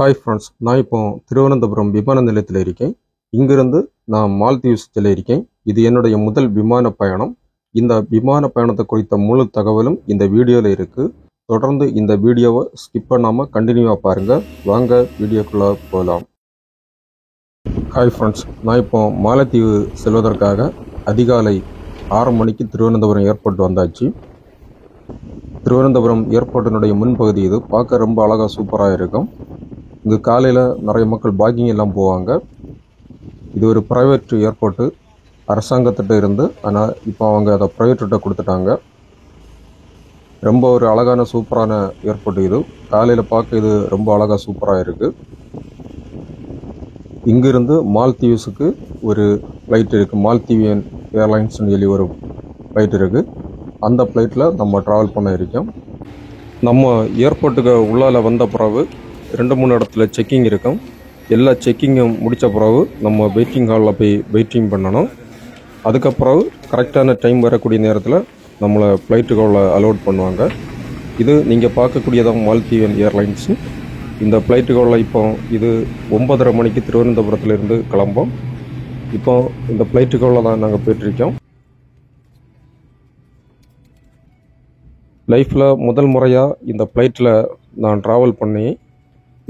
Hi friends, நான் இப்போ திருவனந்தபுரம் விமான நிலையத்தில் இருக்கேன். இங்கிருந்து நான் மால்தீவ்ஸ் செல்ல இருக்கேன். இது என்னுடைய முதல் விமான பயணம். இந்த விமான பயணத்தை குறித்த முழு தகவலும் இந்த வீடியோவில் இருக்குது. தொடர்ந்து இந்த வீடியோவை ஸ்கிப் பண்ணாமல் கண்டினியூவாக பாருங்கள். வாங்க வீடியோக்குள்ளே போகலாம். ஹாய் ஃப்ரெண்ட்ஸ், நான் இப்போ மாலத்தீவு செல்வதற்காக அதிகாலை 6 மணிக்கு திருவனந்தபுரம் ஏர்போர்ட் வந்தாச்சு. திருவனந்தபுரம் ஏர்போர்ட்டினுடைய முன்பகுதி இது. பார்க்க ரொம்ப அழகாக சூப்பராக இருக்கும். இங்கு காலையில் நிறைய மக்கள் பாக்கிங் எல்லாம் போவாங்க. இது ஒரு ப்ரைவேட் ஏர்போர்ட்டு, அரசாங்கத்திட்ட இருந்து. ஆனால் இப்போ அவங்க அதை ப்ரைவேட்டிட்ட கொடுத்துட்டாங்க. ரொம்ப ஒரு அழகான சூப்பரான ஏர்போர்ட் இது. காலையில் பார்க்க இது ரொம்ப அழகாக சூப்பராக இருக்குது. இங்கிருந்து மால்தீவ்ஸுக்கு ஒரு ஃப்ளைட் இருக்குது. மால்தீவியன் ஏர்லைன்ஸ்னு சொல்லி ஒரு ஃப்ளைட் இருக்குது. அந்த ஃப்ளைட்டில் நம்ம ட்ராவல் பண்ண இருக்கோம். நம்ம ஏர்போர்ட்டுக்கு உள்ளால் வந்த பிறகு 2-3 இடத்துல செக்கிங் இருக்கும். எல்லா செக்கிங்கும் முடித்த பிறகு நம்ம வெயிட்டிங் ஹாலில் போய் வெயிட்டிங் பண்ணணும். அதுக்கப்புறம் கரெக்டான டைம் வரக்கூடிய நேரத்தில் நம்மளை ஃப்ளைட்டுக்குள்ள அலோட் பண்ணுவாங்க. இது நீங்கள் பார்க்கக்கூடியதான் மால்தீவியன் ஏர்லைன்ஸு. இந்த ஃப்ளைட்டுக்குள்ள இப்போ இது 9:30 மணிக்கு திருவனந்தபுரத்துலேருந்து கிளம்போம். இப்போ இந்த ஃப்ளைட்டுக்குள்ள தான் நாங்கள் போயிட்டுருக்கோம். லைஃப்பில் முதல் முறையாக இந்த ஃப்ளைட்டில் நான் ட்ராவல் பண்ணி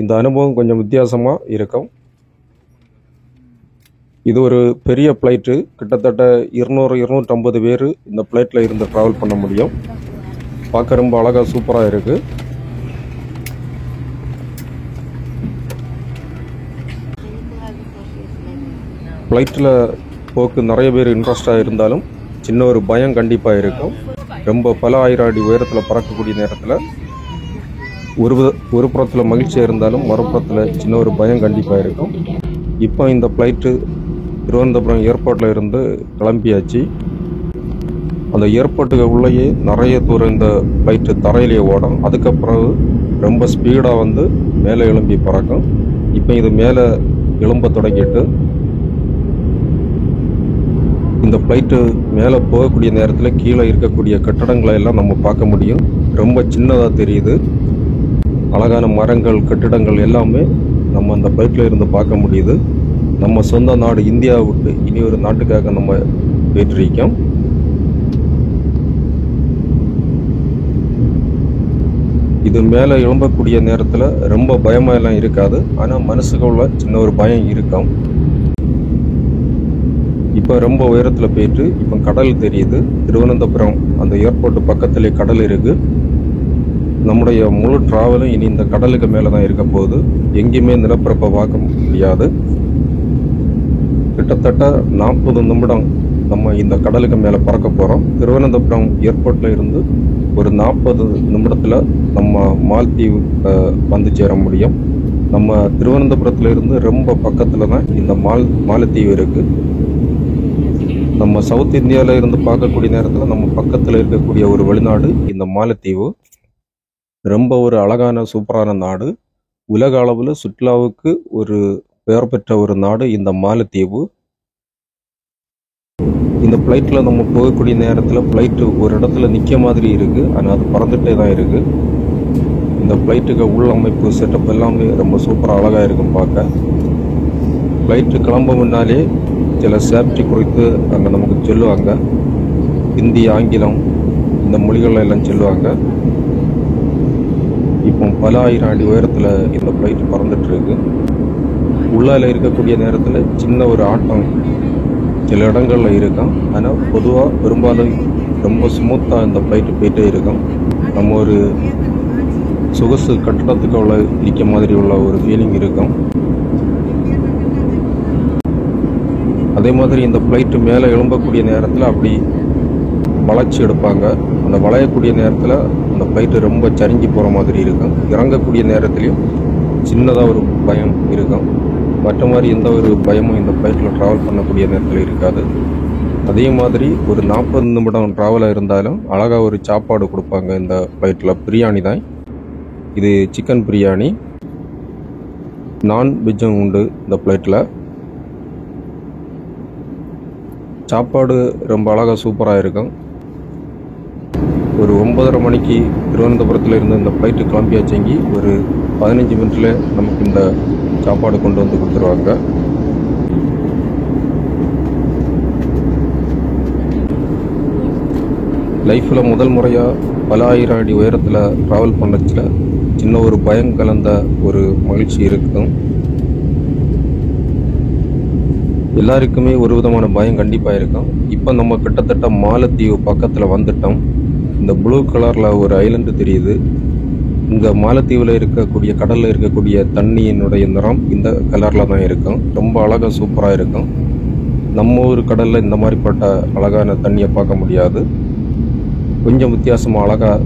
இந்த அனுபவம் கொஞ்சம் வித்தியாசமாக இருக்கும். இது ஒரு பெரிய ஃப்ளைட்டு. கிட்டத்தட்ட 200-250 பேர் இந்த ஃப்ளைட்டில் இருந்து ட்ராவல் பண்ண முடியும். பார்க்க ரொம்ப அழகாக சூப்பராக இருக்குது. ஃப்ளைட்டில் போக்கு நிறைய பேர் இன்ட்ரெஸ்டாக இருந்தாலும் சின்ன ஒரு பயம் கண்டிப்பாக இருக்கும். ரொம்ப பல ஆயிரம் அடி உயரத்தில் பறக்கக்கூடிய நேரத்தில் ஒரு புறத்தில் மகிழ்ச்சியாக இருந்தாலும் மறுபுறத்தில் சின்ன ஒரு பயம் கண்டிப்பாக இருக்கும். இப்போ இந்த ஃப்ளைட்டு திருவனந்தபுரம் ஏர்போர்ட்டில் இருந்து கிளம்பியாச்சு. அந்த ஏர்போர்ட்டுக்கு உள்ளேயே நிறைய தூரம் இந்த ஃப்ளைட்டு தரையிலேயே ஓடும். அதுக்கப்புறம் ரொம்ப ஸ்பீடாக வந்து மேலே எழும்பி பறக்கும். இப்போ இது மேலே எழும்ப தொடங்கிட்டு இந்த ஃப்ளைட்டு மேலே போகக்கூடிய நேரத்தில் கீழே இருக்கக்கூடிய கட்டடங்களை எல்லாம் நம்ம பார்க்க முடியும். ரொம்ப சின்னதாக தெரியுது. அழகான மரங்கள், கட்டிடங்கள் எல்லாமே நம்ம அந்த ஃப்ளைட்டில் இருந்து பார்க்க முடியுது. நம்ம சொந்த நாடு இந்தியாவை விட்டு இனி ஒரு நாட்டுக்காக நம்ம போயிட்டுருக்கோம். இது மேலே எழும்பக்கூடிய நேரத்தில் ரொம்ப பயமாக எல்லாம் இருக்காது. ஆனால் மனசுக்குள்ள சின்ன ஒரு பயம் இருக்கும். இப்போ ரொம்ப உயரத்தில் போயிட்டு இப்போ கடல் தெரியுது. திருவனந்தபுரம் அந்த ஏர்போர்ட்டு பக்கத்துலேயே கடல் இருக்குது. நம்முடைய முழு ட்ராவலும் இனி இந்த கடலுக்கு மேலே தான் இருக்க போகுது. எங்கேயுமே நிலப்பரப்பை பார்க்க முடியாது. கிட்டத்தட்ட 40 நிமிடம் நம்ம இந்த கடலுக்கு மேலே பறக்க போகிறோம். திருவனந்தபுரம் ஏர்போர்ட்டில் இருந்து ஒரு 40 நிமிடத்தில் நம்ம மால்தீவு வந்து சேர முடியும். நம்ம திருவனந்தபுரத்தில் இருந்து ரொம்ப பக்கத்தில் தான் இந்த மாலத்தீவு இருக்குது. நம்ம சவுத் இந்தியாவில் இருந்து பார்க்கக்கூடிய நேரத்தில் நம்ம பக்கத்தில் இருக்கக்கூடிய ஒரு வெளிநாடு இந்த மாலத்தீவு. ரொம்ப ஒரு அழகான சூப்பரான நாடு. உலக அளவில் சுற்றுலாவுக்கு ஒரு பெயர் பெற்ற ஒரு நாடு இந்த மாலத்தீவு. இந்த ஃப்ளைட்டில் நம்ம போகக்கூடிய நேரத்தில் ஃப்ளைட்டு ஒரு இடத்துல நிற்க மாதிரி இருக்குது. ஆனால் அது பறந்துகிட்டே தான் இருக்குது. இந்த ஃப்ளைட்டுக்கு உள்ளமைப்பு செட்டப் எல்லாமே ரொம்ப சூப்பராக அழகாக இருக்கும் பார்க்க. ஃப்ளைட்டு கிளம்ப முன்னாலே சில சேஃப்டி குறித்து அங்கே நமக்கு சொல்லுவாங்க. ஹிந்தி, ஆங்கிலம் இந்த மொழிகள் எல்லாம் சொல்லுவாங்க. இப்போ பல ஆயிரம் அடி உயரத்தில் இந்த ஃப்ளைட் பறந்துட்டுருக்கு. உள்ளால் இருக்கக்கூடிய நேரத்தில் சின்ன ஒரு ஆட்டம் சில இடங்களில் இருக்கும். ஆனால் பொதுவாக பெரும்பாலும் ரொம்ப ஸ்மூத்தாக இந்த ஃப்ளைட்டு போயிட்டே இருக்கும். நம்ம ஒரு சொகுசு கட்டடத்துக்கு உள்ள நிற்க மாதிரி உள்ள ஒரு ஃபீலிங் இருக்கும். அதே மாதிரி இந்த ஃப்ளைட்டு மேலே எழும்பக்கூடிய நேரத்தில் அப்படி வளைச்சி எடுப்பாங்க. அந்த வளையக்கூடிய நேரத்தில் அந்த ஃப்ளைட்டு ரொம்ப சரிஞ்சு போகிற மாதிரி இருக்கும். இறங்கக்கூடிய நேரத்துலையும் சின்னதாக ஒரு பயம் இருக்கும். மற்ற மாதிரி எந்த ஒரு பயமும் இந்த ஃப்ளைட்டில் ட்ராவல் பண்ணக்கூடிய நேரத்தில் இருக்காது. அதே மாதிரி ஒரு 40 நிமிடம் ட்ராவலாக இருந்தாலும் அழகாக ஒரு சாப்பாடு கொடுப்பாங்க இந்த ஃப்ளைட்டில். பிரியாணி தான் இது, சிக்கன் பிரியாணி. நான்வெஜ்ஜும் உண்டு இந்த ஃப்ளைட்டில். சாப்பாடு ரொம்ப அழகாக சூப்பராக இருக்கும். ஒரு 9:30 மணிக்கு திருவனந்தபுரத்தில் இருந்து இந்த ஃப்ளைட்டு கிளம்பியாச்சேங்கி ஒரு 15 மினிட்லேயே நமக்கு இந்த சாப்பாடு கொண்டு வந்து கொடுத்துருவாங்க. லைஃப்பில் முதல் முறையாக பல ஆயிரம் அடி உயரத்தில் ட்ராவல் பண்ணச்சில் சின்ன ஒரு பயம் கலந்த ஒரு மகிழ்ச்சி இருக்கும். எல்லாருக்குமே ஒரு விதமான பயம் கண்டிப்பாக இருக்கும். இப்போ நம்ம கிட்டத்தட்ட மாலத்தீவு பக்கத்தில் வந்துட்டோம். இந்த ப்ளூ கலரில் ஒரு ஐலண்டு தெரியுது. இங்கே மாலத்தீவில் இருக்கக்கூடிய கடலில் இருக்கக்கூடிய தண்ணியினுடைய நிறம் இந்த கலரில் தான் இருக்கும். ரொம்ப அழகாக சூப்பராக இருக்கும். நம்ம ஊர் கடலில் இந்த மாதிரிப்பட்ட அழகான தண்ணியை பார்க்க முடியாது. கொஞ்சம் வித்தியாசமாக அழகாக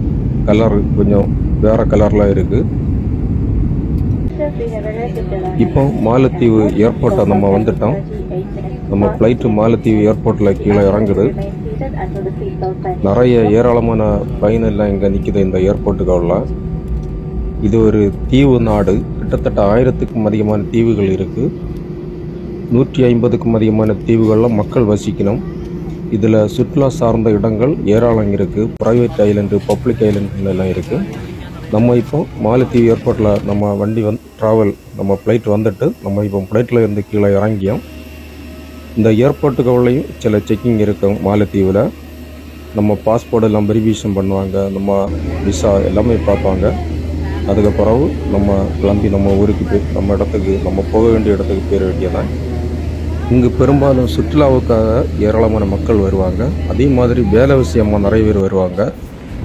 கலர் கொஞ்சம் வேறு கலரில் இருக்குது. இப்போ மாலத்தீவு ஏர்போர்ட்டை நம்ம வந்துட்டோம். நம்ம ஃப்ளைட்டு மாலத்தீவு ஏர்போர்ட்டில் கீழே இறங்குது. நிறைய ஏராளமான பயணெல்லாம் இங்கே நிற்குது இந்த ஏர்போர்ட்டுகளில். இது ஒரு தீவு நாடு. கிட்டத்தட்ட 1000க்கும் அதிகமான தீவுகள் இருக்குது. 150க்கும் அதிகமான தீவுகளில் மக்கள் வசிக்கணும். இதில் சுற்றுலா சார்ந்த இடங்கள் ஏராளம் இருக்குது. ப்ரைவேட் ஐலண்டு, பப்ளிக் ஐலண்டுன்னு எல்லாம் இருக்குது. நம்ம இப்போ மாலத்தீவு ஏர்போர்ட்டில் நம்ம வண்டி நம்ம ஃப்ளைட் வந்துட்டு நம்ம இப்போ ஃப்ளைட்டில் இருந்து கீழே இறங்கியோம். இந்த ஏர்போர்ட்டுகள்லையும் சில செக்கிங் இருக்கும். மாலத்தீவில் நம்ம பாஸ்போர்ட் எல்லாம் வெரிஃபிகேஷன் பண்ணுவாங்க. நம்ம விசா எல்லாமே பார்ப்பாங்க. அதுக்கு பிறகு நம்ம கிளம்பி நம்ம ஊருக்கு நம்ம இடத்துக்கு நம்ம போக வேண்டிய இடத்துக்கு போயிட வேண்டியதான். இங்கு பெரும்பாலும் சுற்றுலாவுக்காக ஏராளமான மக்கள் வருவாங்க. அதே மாதிரி வேலை விஷயமாக நிறைய பேர் வருவாங்க.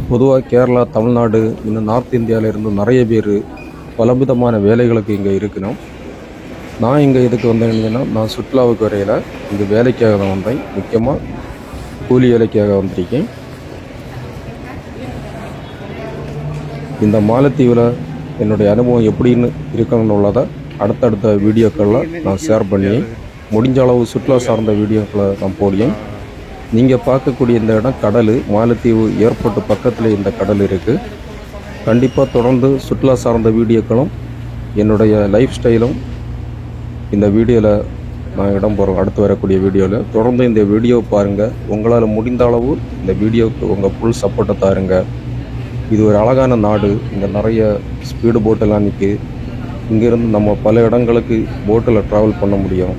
பொதுவாக கேரளா, தமிழ்நாடு, இன்னும் நார்த் இந்தியாவிலேருந்து நிறைய பேர் பலவிதமான வேலைகளுக்கு இங்கே இருக்கணும். நான் இங்கே எதுக்கு வந்தேன்னா, நான் சுற்றுலாவுக்கு வரையில் இங்கே வேலைக்காக தான் வந்தேன். முக்கியமாக கூலி வேலைக்காக வந்திருக்கேன். இந்த மாலத்தீவில் என்னுடைய அனுபவம் எப்படின்னு இருக்கணும்னு உள்ளதை அடுத்தடுத்த வீடியோக்களில் நான் ஷேர் பண்ணி முடிஞ்ச அளவு சுற்றுலா சார்ந்த வீடியோக்களை நான் போடுவேன். நீங்கள் பார்க்கக்கூடிய இந்த இடம் கடல். மாலத்தீவு ஏர்போர்ட்டு பக்கத்தில் இந்த கடல் இருக்குது. கண்டிப்பாக தொடர்ந்து சுற்றுலா சார்ந்த வீடியோக்களும் என்னுடைய லைஃப் ஸ்டைலும் இந்த வீடியோவில் நான் இடம் போகிறோம். அடுத்து வரக்கூடிய வீடியோவில் தொடர்ந்து இந்த வீடியோவை பாருங்கள். உங்களால் முடிந்த அளவு இந்த வீடியோவுக்கு உங்கள் ஃபுல் சப்போர்ட்டை தாருங்க. இது ஒரு அழகான நாடு. இங்கே நிறைய ஸ்பீடு போட்டெல்லாம் நிற்குது. இங்கேருந்து நம்ம பல இடங்களுக்கு போட்டில் ட்ராவல் பண்ண முடியும்.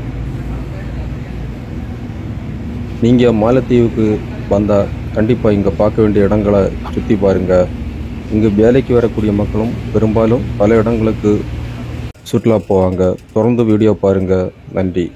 நீங்கள் மாலத்தீவுக்கு வந்தால் கண்டிப்பாக இங்கே பார்க்க வேண்டிய இடங்களை சுற்றி பாருங்கள். இங்கே வேலைக்கு வரக்கூடிய மக்களும் பெரும்பாலும் பல இடங்களுக்கு சுற்றுலா போவாங்க. தொடர்ந்து வீடியோ பாருங்கள். நன்றி.